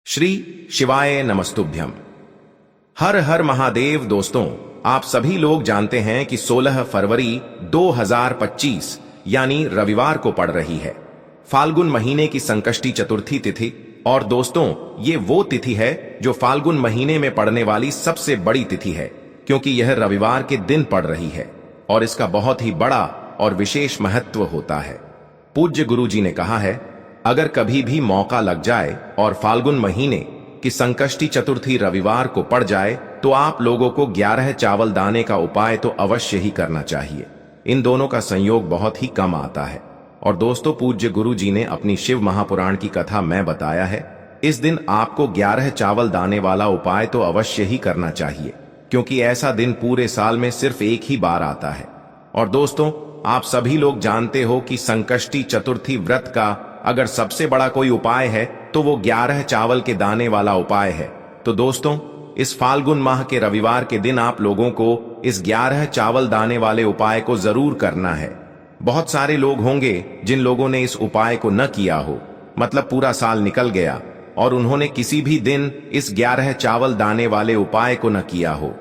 श्री शिवाय नमस्तुभ्यम। हर हर महादेव। दोस्तों, आप सभी लोग जानते हैं कि 16 फरवरी 2025 यानी रविवार को पड़ रही है फाल्गुन महीने की संकष्टी चतुर्थी तिथि। और दोस्तों, ये वो तिथि है जो फाल्गुन महीने में पड़ने वाली सबसे बड़ी तिथि है, क्योंकि यह रविवार के दिन पड़ रही है और इसका बहुत ही बड़ा और विशेष महत्व होता है। पूज्य गुरु जी ने कहा है, अगर कभी भी मौका लग जाए और फाल्गुन महीने की संकष्टी चतुर्थी रविवार को पड़ जाए तो आप लोगों को 11 चावल दाने का उपाय तो अवश्य ही करना चाहिए। इन दोनों का संयोग बहुत ही कम आता है। और दोस्तों, पूज्य गुरु जी ने अपनी शिव महापुराण की कथा में बताया है, इस दिन आपको 11 चावल दाने वाला उपाय तो अवश्य ही करना चाहिए, क्योंकि ऐसा दिन पूरे साल में सिर्फ एक ही बार आता है। और दोस्तों, आप सभी लोग जानते हो कि संकष्टी चतुर्थी व्रत का अगर सबसे बड़ा कोई उपाय है तो वो 11 चावल के दाने वाला उपाय है। तो दोस्तों, इस फाल्गुन माह के रविवार के दिन आप लोगों को इस 11 चावल दाने वाले उपाय को जरूर करना है। बहुत सारे लोग होंगे जिन लोगों ने इस उपाय को न किया हो, मतलब पूरा साल निकल गया और उन्होंने किसी भी दिन इस 11 चावल दाने वाले उपाय को न किया हो।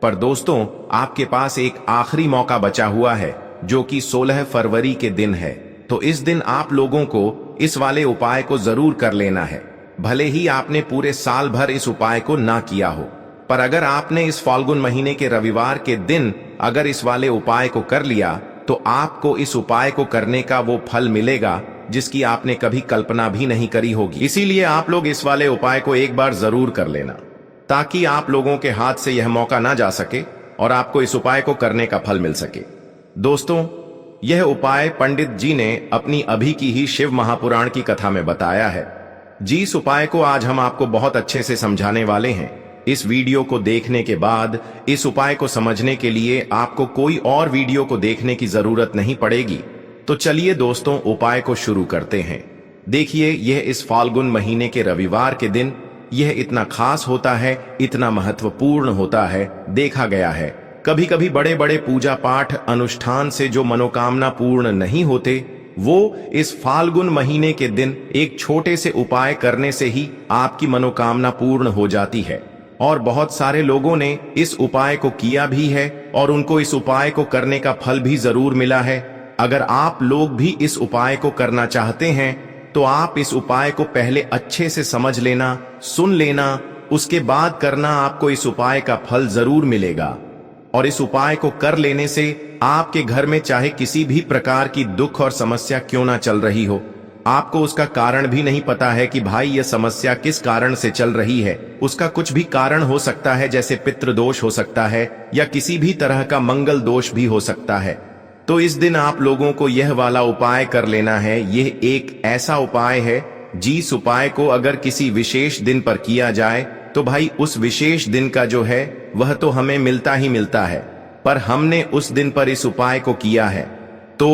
पर दोस्तों, आपके पास एक आखिरी मौका बचा हुआ है, जो कि 16 फरवरी के दिन है। तो इस दिन आप लोगों को इस वाले उपाय को जरूर कर लेना है, भले ही आपने पूरे साल भर इस उपाय को ना किया हो। पर अगर आपने इस फाल्गुन महीने के रविवार के दिन अगर इस वाले उपाय को कर लिया तो आपको इस उपाय को करने का वो फल मिलेगा जिसकी आपने कभी कल्पना भी नहीं करी होगी। इसीलिए आप लोग इस वाले उपाय को एक बार जरूर कर लेना, ताकि आप लोगों के हाथ से यह मौका ना जा सके और आपको इस उपाय को करने का फल मिल सके। दोस्तों, यह उपाय पंडित जी ने अपनी अभी की ही शिव महापुराण की कथा में बताया है। जी, इस उपाय को आज हम आपको बहुत अच्छे से समझाने वाले हैं। इस वीडियो को देखने के बाद इस उपाय को समझने के लिए आपको कोई और वीडियो को देखने की जरूरत नहीं पड़ेगी। तो चलिए दोस्तों, उपाय को शुरू करते हैं। देखिए, यह इस फाल्गुन महीने के रविवार के दिन यह इतना खास होता है, इतना महत्वपूर्ण होता है। देखा गया है कभी कभी बड़े बड़े पूजा पाठ अनुष्ठान से जो मनोकामना पूर्ण नहीं होते, वो इस फाल्गुन महीने के दिन एक छोटे से उपाय करने से ही आपकी मनोकामना पूर्ण हो जाती है। और बहुत सारे लोगों ने इस उपाय को किया भी है और उनको इस उपाय को करने का फल भी जरूर मिला है। अगर आप लोग भी इस उपाय को करना चाहते हैं तो आप इस उपाय को पहले अच्छे से समझ लेना, सुन लेना, उसके बाद करना। आपको इस उपाय का फल जरूर मिलेगा। और इस उपाय को कर लेने से आपके घर में चाहे किसी भी प्रकार की दुख और समस्या क्यों ना चल रही हो, आपको उसका कारण भी नहीं पता है कि भाई यह समस्या किस कारण से चल रही है। उसका कुछ भी कारण हो सकता है, जैसे पितृदोष हो सकता है या किसी भी तरह का मंगल दोष भी हो सकता है। तो इस दिन आप लोगों को यह वाला उपाय कर लेना है। यह एक ऐसा उपाय है, जिस उपाय को अगर किसी विशेष दिन पर किया जाए तो भाई उस विशेष दिन का जो है वह तो हमें मिलता ही मिलता है। पर हमने उस दिन पर इस उपाय को किया है तो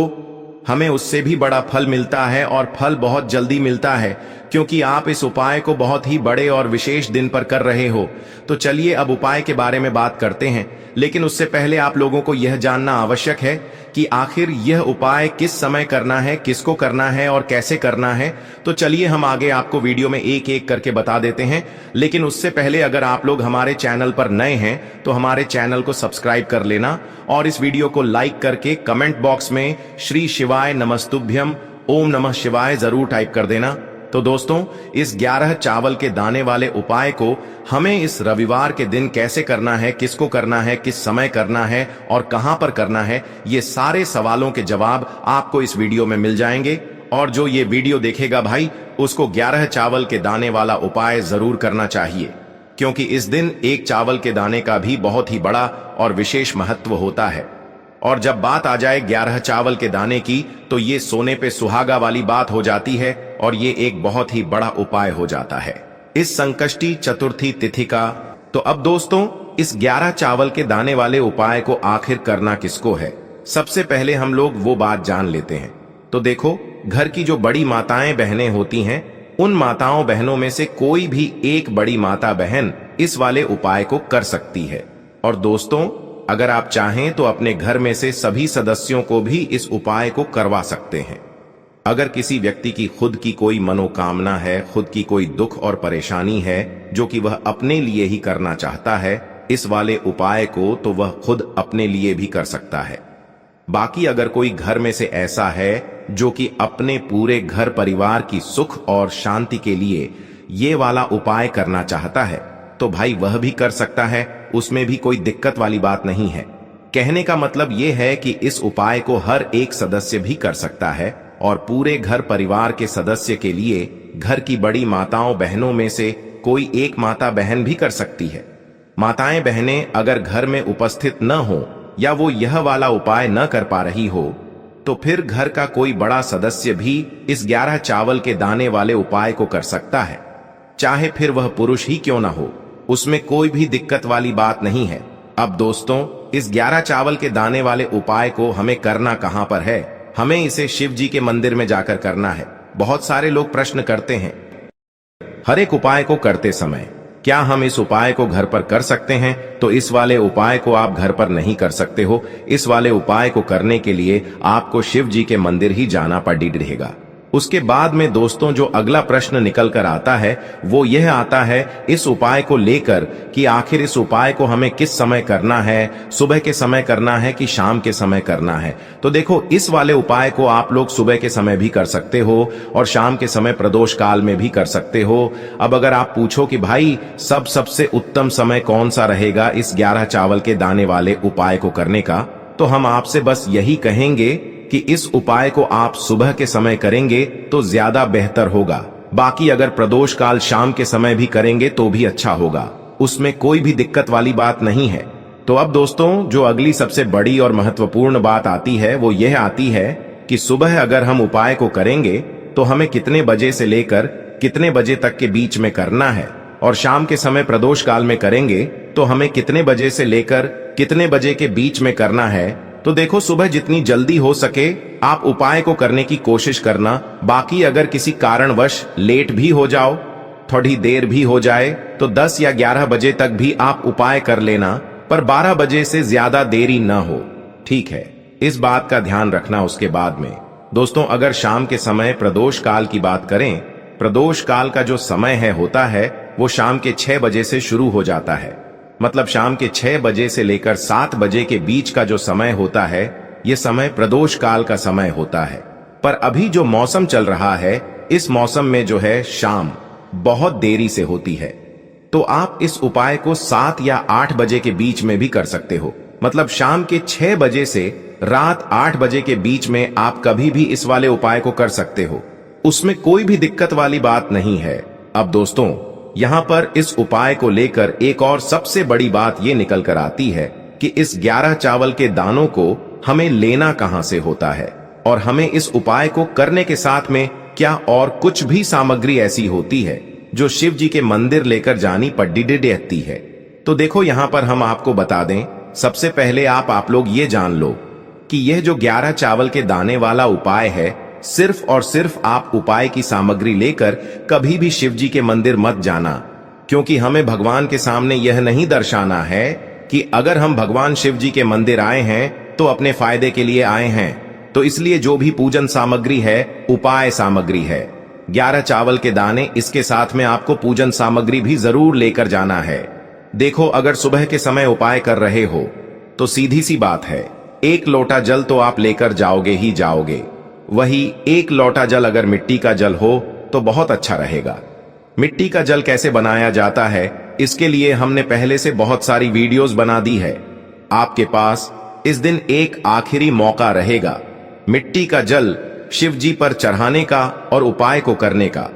हमें उससे भी बड़ा फल मिलता है, और फल बहुत जल्दी मिलता है, क्योंकि आप इस उपाय को बहुत ही बड़े और विशेष दिन पर कर रहे हो। तो चलिए अब उपाय के बारे में बात करते हैं, लेकिन उससे पहले आप लोगों को यह जानना आवश्यक है कि आखिर यह उपाय किस समय करना है, किसको करना है और कैसे करना है। तो चलिए हम आगे आपको वीडियो में एक एक करके बता देते हैं। लेकिन उससे पहले अगर आप लोग हमारे चैनल पर नए हैं तो हमारे चैनल को सब्सक्राइब कर लेना और इस वीडियो को लाइक करके कमेंट बॉक्स में श्री शिवाय नमस्तुभ्यम, ओम नमः शिवाय जरूर टाइप कर देना। तो दोस्तों, इस 11 चावल के दाने वाले उपाय को हमें इस रविवार के दिन कैसे करना है, किसको करना है, किस समय करना है और कहां पर करना है, ये सारे सवालों के जवाब आपको इस वीडियो में मिल जाएंगे। और जो ये वीडियो देखेगा भाई, उसको 11 चावल के दाने वाला उपाय जरूर करना चाहिए, क्योंकि इस दिन एक चावल के दाने का भी बहुत ही बड़ा और विशेष महत्व होता है। और जब बात आ जाए 11 चावल के दाने की, तो ये सोने पे सुहागा वाली बात हो जाती है और ये एक बहुत ही बड़ा उपाय हो जाता है इस संकष्टी चतुर्थी तिथि का। तो अब दोस्तों, इस 11 चावल के दाने वाले उपाय को आखिर करना किसको है, सबसे पहले हम लोग वो बात जान लेते हैं। तो देखो, घर की जो बड़ी माताएं बहनें होती हैं, उन माताओं बहनों में से कोई भी एक बड़ी माता बहन इस वाले उपाय को कर सकती है। और दोस्तों, अगर आप चाहें तो अपने घर में से सभी सदस्यों को भी इस उपाय को करवा सकते हैं। अगर किसी व्यक्ति की खुद की कोई मनोकामना है, खुद की कोई दुख और परेशानी है जो कि वह अपने लिए ही करना चाहता है, इस वाले उपाय को तो वह खुद अपने लिए भी कर सकता है। बाकी अगर कोई घर में से ऐसा है जो कि अपने पूरे घर परिवार की सुख और शांति के लिए ये वाला उपाय करना चाहता है, तो भाई वह भी कर सकता है, उसमें भी कोई दिक्कत वाली बात नहीं है। कहने का मतलब ये है कि इस उपाय को हर एक सदस्य भी कर सकता है और पूरे घर परिवार के सदस्य के लिए घर की बड़ी माताओं बहनों में से कोई एक माता बहन भी कर सकती है। माताएं बहनें अगर घर में उपस्थित न हो या वो यह वाला उपाय न कर पा रही हो, तो फिर घर का कोई बड़ा सदस्य भी इस 11 चावल के दाने वाले उपाय को कर सकता है, चाहे फिर वह पुरुष ही क्यों ना हो, उसमें कोई भी दिक्कत वाली बात नहीं है। अब दोस्तों, इस 11 चावल के दाने वाले उपाय को हमें करना कहां पर है? हमें इसे शिव जी के मंदिर में जाकर करना है। बहुत सारे लोग प्रश्न करते हैं हर एक उपाय को करते समय क्या हम इस उपाय को घर पर कर सकते हैं? तो इस वाले उपाय को आप घर पर नहीं कर सकते हो। इस वाले उपाय को करने के लिए आपको शिव जी के मंदिर ही जाना पड़ेगा। उसके बाद में दोस्तों जो अगला प्रश्न निकल कर आता है वो यह आता है इस उपाय को लेकर कि आखिर इस उपाय को हमें किस समय करना है, सुबह के समय करना है कि शाम के समय करना है? तो देखो, इस वाले उपाय को आप लोग सुबह के समय भी कर सकते हो और शाम के समय प्रदोष काल में भी कर सकते हो। अब अगर आप पूछो कि भाई सबसे उत्तम समय कौन सा रहेगा इस 11 चावल के दाने वाले उपाय को करने का, तो हम आपसे बस यही कहेंगे कि इस उपाय को आप सुबह के समय करेंगे तो ज्यादा बेहतर होगा। बाकी अगर प्रदोष काल शाम के समय भी करेंगे तो भी अच्छा होगा, उसमें कोई भी दिक्कत वाली बात नहीं है। तो अब दोस्तों जो अगली सबसे बड़ी और महत्वपूर्ण बात आती है वो यह आती है कि सुबह अगर हम उपाय को करेंगे तो हमें कितने बजे से लेकर कितने बजे तक के बीच में करना है, और शाम के समय प्रदोष काल में करेंगे तो हमें कितने बजे से लेकर कितने बजे के बीच में करना है। तो देखो, सुबह जितनी जल्दी हो सके आप उपाय को करने की कोशिश करना। बाकी अगर किसी कारणवश लेट भी हो जाओ, थोड़ी देर भी हो जाए, तो 10 या 11 बजे तक भी आप उपाय कर लेना, पर 12 बजे से ज्यादा देरी न हो, ठीक है? इस बात का ध्यान रखना। उसके बाद में दोस्तों अगर शाम के समय प्रदोष काल की बात करें, प्रदोष काल का जो समय होता है वो शाम के 6 बजे से शुरू हो जाता है। मतलब शाम के 6 बजे से लेकर 7 बजे के बीच का जो समय होता है ये समय प्रदोष काल का समय होता है। पर अभी जो मौसम चल रहा है इस मौसम में जो है शाम बहुत देरी से होती है, तो आप इस उपाय को 7 या 8 बजे के बीच में भी कर सकते हो। मतलब शाम के 6 बजे से रात 8 बजे के बीच में आप कभी भी इस वाले उपाय को कर सकते हो, उसमें कोई भी दिक्कत वाली बात नहीं है। अब दोस्तों यहां पर इस उपाय को लेकर एक और सबसे बड़ी बात यह निकल कर आती है कि इस 11 चावल के दानों को हमें लेना कहां से होता है, और हमें इस उपाय को करने के साथ में क्या और कुछ भी सामग्री ऐसी होती है जो शिव जी के मंदिर लेकर जानी पड़ती है। तो देखो यहां पर हम आपको बता दें, सबसे पहले आप लोग ये जान लो कि यह जो 11 चावल के दाने वाला उपाय है, सिर्फ और सिर्फ आप उपाय की सामग्री लेकर कभी भी शिव जी के मंदिर मत जाना, क्योंकि हमें भगवान के सामने यह नहीं दर्शाना है कि अगर हम भगवान शिव जी के मंदिर आए हैं तो अपने फायदे के लिए आए हैं। तो इसलिए जो भी पूजन सामग्री है उपाय सामग्री है, 11 चावल के दाने, इसके साथ में आपको पूजन सामग्री भी जरूर लेकर जाना है। देखो अगर सुबह के समय उपाय कर रहे हो तो सीधी सी बात है, 1 लोटा जल तो आप लेकर जाओगे ही जाओगे। वही 1 लोटा जल अगर मिट्टी का जल हो तो बहुत अच्छा रहेगा। मिट्टी का जल कैसे बनाया जाता है इसके लिए हमने पहले से बहुत सारी वीडियोस बना दी है। आपके पास इस दिन एक आखिरी मौका रहेगा मिट्टी का जल शिव जी पर चढ़ाने का और उपाय को करने का।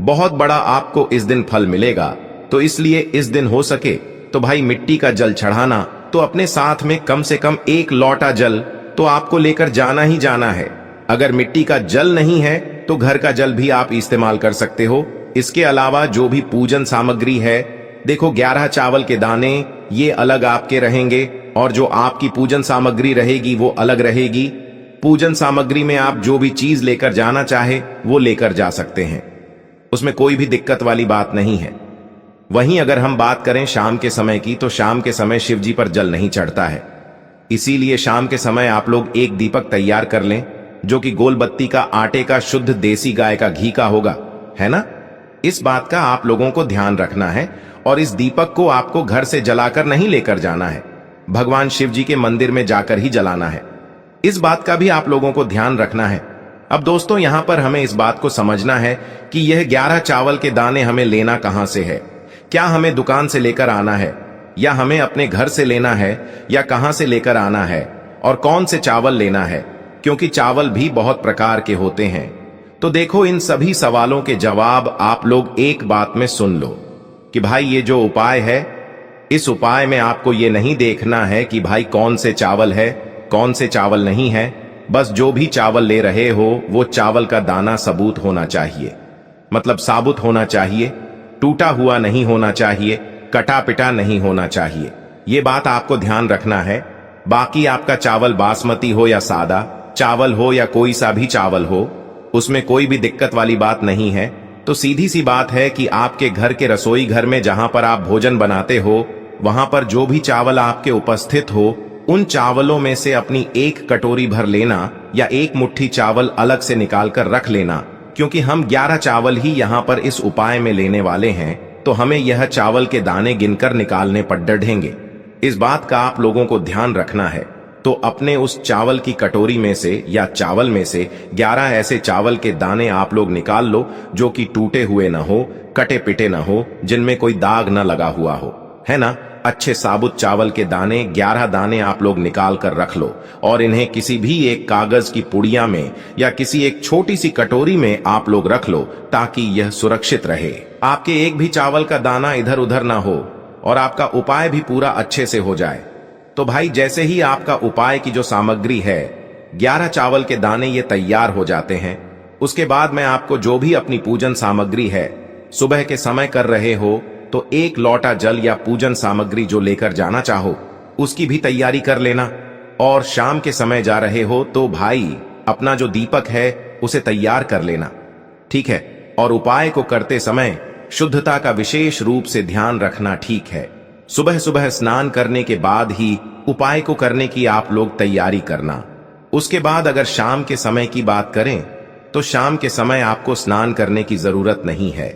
बहुत बड़ा आपको इस दिन फल मिलेगा, तो इसलिए इस दिन हो सके तो भाई मिट्टी का जल चढ़ाना, तो अपने साथ में कम से कम 1 लोटा जल तो आपको लेकर जाना ही जाना है। अगर मिट्टी का जल नहीं है तो घर का जल भी आप इस्तेमाल कर सकते हो। इसके अलावा जो भी पूजन सामग्री है, देखो 11 चावल के दाने ये अलग आपके रहेंगे और जो आपकी पूजन सामग्री रहेगी वो अलग रहेगी। पूजन सामग्री में आप जो भी चीज लेकर जाना चाहे वो लेकर जा सकते हैं, उसमें कोई भी दिक्कत वाली बात नहीं है। वहीं अगर हम बात करें शाम के समय की, तो शाम के समय शिव जी पर जल नहीं चढ़ता है, इसीलिए शाम के समय आप लोग एक दीपक तैयार कर लें। जो कि गोलबत्ती का आटे का शुद्ध देसी गाय का घी का होगा, है ना? इस बात का आप लोगों को ध्यान रखना है और इस दीपक को आपको घर से जलाकर नहीं लेकर जाना है, भगवान शिव जी के मंदिर में जाकर ही जलाना है। इस बात का भी आप लोगों को ध्यान रखना है। अब दोस्तों, यहां पर हमें इस बात को समझना है कि यह 11 चावल के दाने हमें लेना कहां से है। क्या हमें दुकान से लेकर आना है, या हमें अपने घर से लेना है, या कहां से लेकर आना है, और कौन से चावल लेना है, क्योंकि चावल भी बहुत प्रकार के होते हैं। तो देखो, इन सभी सवालों के जवाब आप लोग एक बात में सुन लो कि भाई ये जो उपाय है, इस उपाय में आपको ये नहीं देखना है कि भाई कौन से चावल है, कौन से चावल नहीं है। बस जो भी चावल ले रहे हो वो चावल का दाना सबूत होना चाहिए, मतलब साबुत होना चाहिए, टूटा हुआ नहीं होना चाहिए, कटा पिटा नहीं होना चाहिए। ये बात आपको ध्यान रखना है। बाकी आपका चावल बासमती हो या सादा चावल हो या कोई सा भी चावल हो, उसमें कोई भी दिक्कत वाली बात नहीं है। तो सीधी सी बात है कि आपके घर के रसोई घर में जहां पर आप भोजन बनाते हो, वहां पर जो भी चावल आपके उपस्थित हो, उन चावलों में से अपनी एक कटोरी भर लेना या एक मुट्ठी चावल अलग से निकाल कर रख लेना, क्योंकि हम 11 चावल ही यहाँ पर इस उपाय में लेने वाले हैं। तो हमें यह चावल के दाने गिनकर निकालने पड़ेंगे। इस बात का आप लोगों को ध्यान रखना है। तो अपने उस चावल की कटोरी में से या चावल में से 11 ऐसे चावल के दाने आप लोग निकाल लो जो कि टूटे हुए न हो, कटे पिटे न हो, जिनमें कोई दाग न लगा हुआ हो, है ना? अच्छे साबुत चावल के दाने 11 दाने आप लोग निकाल कर रख लो और इन्हें किसी भी एक कागज की पुड़िया में या किसी एक छोटी सी कटोरी में आप लोग रख लो, ताकि यह सुरक्षित रहे। आपके एक भी चावल का दाना इधर उधर ना हो और आपका उपाय भी पूरा अच्छे से हो जाए। तो भाई, जैसे ही आपका उपाय की जो सामग्री है, 11 चावल के दाने ये तैयार हो जाते हैं, उसके बाद मैं आपको जो भी अपनी पूजन सामग्री है, सुबह के समय कर रहे हो तो 1 लोटा जल या पूजन सामग्री जो लेकर जाना चाहो उसकी भी तैयारी कर लेना। और शाम के समय जा रहे हो तो भाई अपना जो दीपक है उसे तैयार कर लेना, ठीक है? और उपाय को करते समय शुद्धता का विशेष रूप से ध्यान रखना, ठीक है? सुबह सुबह स्नान करने के बाद ही उपाय को करने की आप लोग तैयारी करना। उसके बाद अगर शाम के समय की बात करें तो शाम के समय आपको स्नान करने की जरूरत नहीं है,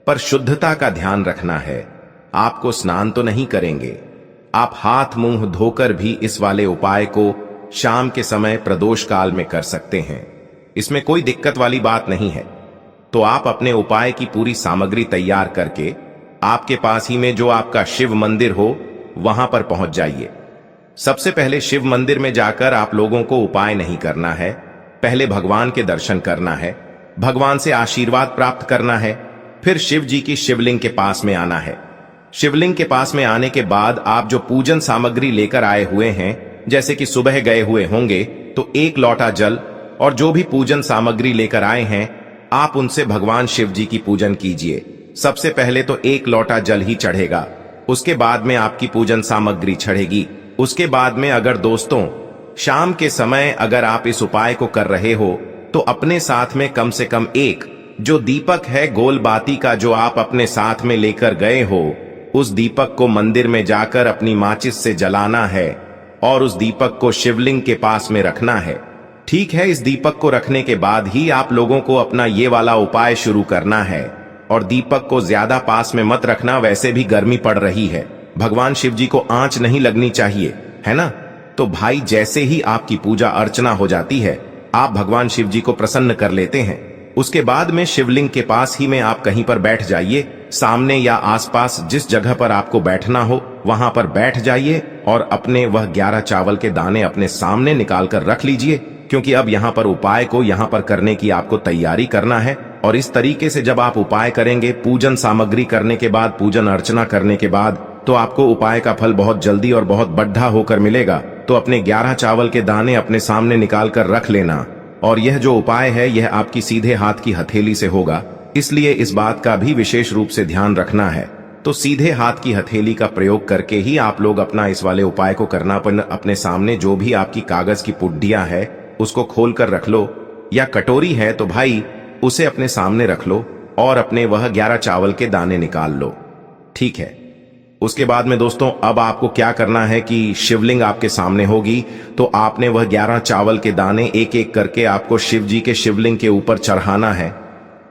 पर शुद्धता का ध्यान रखना है। आपको स्नान तो नहीं करेंगे, आप हाथ मुंह धोकर भी इस वाले उपाय को शाम के समय प्रदोष काल में कर सकते हैं। इसमें कोई दिक्कत वाली बात नहीं है। तो आप अपने उपाय की पूरी सामग्री तैयार करके आपके पास ही में जो आपका शिव मंदिर हो वहां पर पहुंच जाइए। सबसे पहले शिव मंदिर में जाकर आप लोगों को उपाय नहीं करना है, पहले भगवान के दर्शन करना है, भगवान से आशीर्वाद प्राप्त करना है, फिर शिव जी की शिवलिंग के पास में आना है। शिवलिंग के पास में आने के बाद आप जो पूजन सामग्री लेकर आए हुए हैं, जैसे कि सुबह गए हुए होंगे तो 1 लोटा जल और जो भी पूजन सामग्री लेकर आए हैं, आप उनसे भगवान शिव जी की पूजन कीजिए। सबसे पहले तो 1 लोटा जल ही चढ़ेगा, उसके बाद में आपकी पूजन सामग्री चढ़ेगी। उसके बाद में अगर दोस्तों शाम के समय अगर आप इस उपाय को कर रहे हो तो अपने साथ में कम से कम एक जो दीपक है गोल बाती का जो आप अपने साथ में लेकर गए हो, उस दीपक को मंदिर में जाकर अपनी माचिस से जलाना है और उस दीपक को शिवलिंग के पास में रखना है, ठीक है? इस दीपक को रखने के बाद ही आप लोगों को अपना ये वाला उपाय शुरू करना है। और दीपक को ज्यादा पास में मत रखना, वैसे भी गर्मी पड़ रही है, भगवान शिव जी को आंच नहीं लगनी चाहिए, है ना? तो भाई, जैसे ही आपकी पूजा अर्चना हो जाती है, आप भगवान शिव जी को प्रसन्न कर लेते हैं। उसके बाद में शिवलिंग के पास ही में आप कहीं पर बैठ जाइए, सामने या आसपास जिस जगह पर आपको बैठना हो वहां पर बैठ जाइए और अपने वह 11 चावल के दाने अपने सामने निकाल कर रख लीजिए, क्योंकि अब यहाँ पर उपाय को यहाँ पर करने की आपको तैयारी करना है। और इस तरीके से जब आप उपाय करेंगे, पूजन सामग्री करने के बाद, पूजन अर्चना करने के बाद, तो आपको उपाय का फल बहुत जल्दी और बहुत बढ़ा होकर मिलेगा। तो अपने 11 चावल के दाने अपने सामने निकाल कर रख लेना। और यह जो उपाय है यह आपकी सीधे हाथ की हथेली से होगा, इसलिए इस बात का भी विशेष रूप से ध्यान रखना है। तो सीधे हाथ की हथेली का प्रयोग करके ही आप लोग अपना इस वाले उपाय को करना। अपने सामने जो भी आपकी कागज की पुड्डियां है उसको खोल कर रख लो, या कटोरी है तो भाई उसे अपने सामने रख लो और अपने वह 11 चावल के दाने निकाल लो, ठीक है? उसके बाद में दोस्तों अब आपको क्या करना है कि शिवलिंग आपके सामने होगी, तो आपने वह 11 चावल के दाने एक एक करके आपको शिव जी के शिवलिंग के ऊपर चढ़ाना है।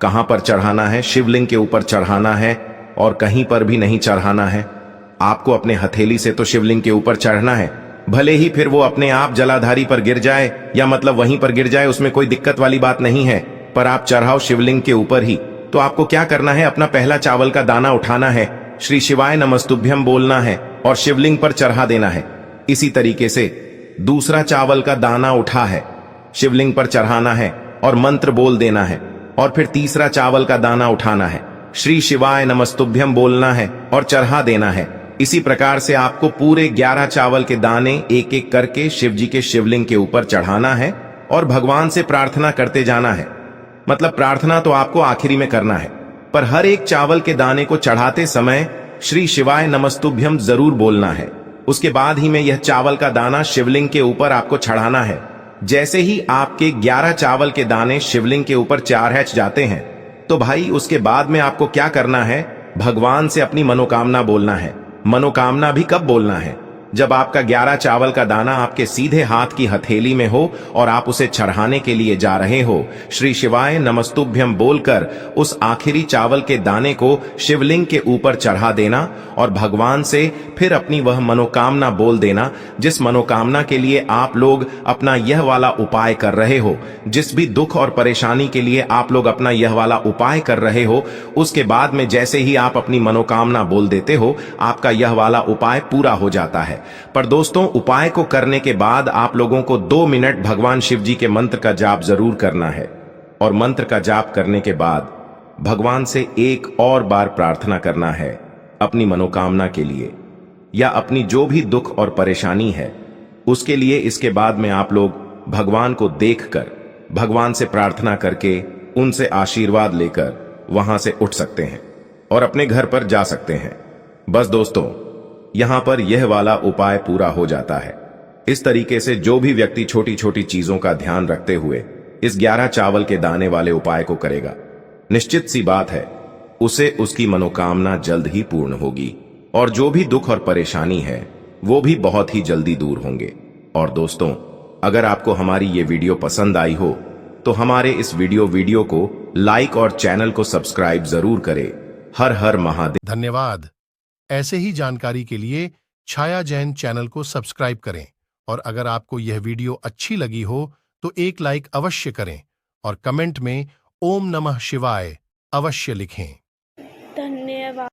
कहां पर चढ़ाना है? शिवलिंग के ऊपर चढ़ाना है, और कहीं पर भी नहीं चढ़ाना है। आपको अपने हथेली से तो शिवलिंग के ऊपर चढ़ना है, भले ही फिर वो अपने आप जलाधारी पर गिर जाए या मतलब वहीं पर गिर जाए, उसमें कोई दिक्कत वाली बात नहीं है, पर आप चढ़ाओ शिवलिंग के ऊपर ही। तो आपको क्या करना है, अपना पहला चावल का दाना उठाना है, श्री शिवाय नमस्तुभ्यम बोलना है और शिवलिंग पर चढ़ा देना है। इसी तरीके से दूसरा चावल का दाना उठा है, शिवलिंग पर चढ़ाना है और मंत्र बोल देना है। और फिर तीसरा चावल का दाना उठाना है, श्री शिवाय नमस्तुभ्यम बोलना है और चढ़ा देना है। इसी प्रकार से आपको पूरे 11 चावल के दाने एक एक करके शिव जी के शिवलिंग के ऊपर चढ़ाना है और भगवान से प्रार्थना करते जाना है। मतलब प्रार्थना तो आपको आखिरी में करना है, पर हर एक चावल के दाने को चढ़ाते समय श्री शिवाय नमस्तुभ्यम जरूर बोलना है। उसके बाद ही में यह चावल का दाना शिवलिंग के ऊपर आपको चढ़ाना है। जैसे ही आपके 11 चावल के दाने शिवलिंग के ऊपर चारहच जाते हैं, तो भाई उसके बाद में आपको क्या करना है, भगवान से अपनी मनोकामना बोलना है। मनोकामना भी कब बोलना है? जब आपका 11 चावल का दाना आपके सीधे हाथ की हथेली में हो और आप उसे चढ़ाने के लिए जा रहे हो। श्री शिवाय नमस्तुभ्यम बोलकर उस आखिरी चावल के दाने को शिवलिंग के ऊपर चढ़ा देना और भगवान से फिर अपनी वह मनोकामना बोल देना, जिस मनोकामना के लिए आप लोग अपना यह वाला उपाय कर रहे हो। जिस भी दुख और परेशानी के लिए आप लोग अपना यह वाला उपाय कर रहे हो, उसके बाद में जैसे ही आप अपनी मनोकामना बोल देते हो, आपका यह वाला उपाय पूरा हो जाता है। पर दोस्तों, उपाय को करने के बाद आप लोगों को 2 मिनट भगवान शिव जी के मंत्र का जाप जरूर करना है। और मंत्र का जाप करने के बाद भगवान से एक और बार प्रार्थना करना है अपनी मनोकामना के लिए या अपनी जो भी दुख और परेशानी है उसके लिए। इसके बाद में आप लोग भगवान को देखकर, भगवान से प्रार्थना करके, उनसे आशीर्वाद लेकर वहां से उठ सकते हैं और अपने घर पर जा सकते हैं। बस दोस्तों, यहां पर यह वाला उपाय पूरा हो जाता है। इस तरीके से जो भी व्यक्ति छोटी छोटी चीजों का ध्यान रखते हुए इस 11 चावल के दाने वाले उपाय को करेगा, निश्चित सी बात है उसे उसकी मनोकामना जल्द ही पूर्ण होगी और जो भी दुख और परेशानी है वो भी बहुत ही जल्दी दूर होंगे। और दोस्तों, अगर आपको हमारी ये वीडियो पसंद आई हो तो हमारे इस वीडियो को लाइक और चैनल को सब्सक्राइब जरूर करें। हर हर महादेव। धन्यवाद। ऐसे ही जानकारी के लिए छाया जैन चैनल को सब्सक्राइब करें और अगर आपको यह वीडियो अच्छी लगी हो तो एक लाइक अवश्य करें और कमेंट में ओम नमः शिवाय अवश्य लिखें।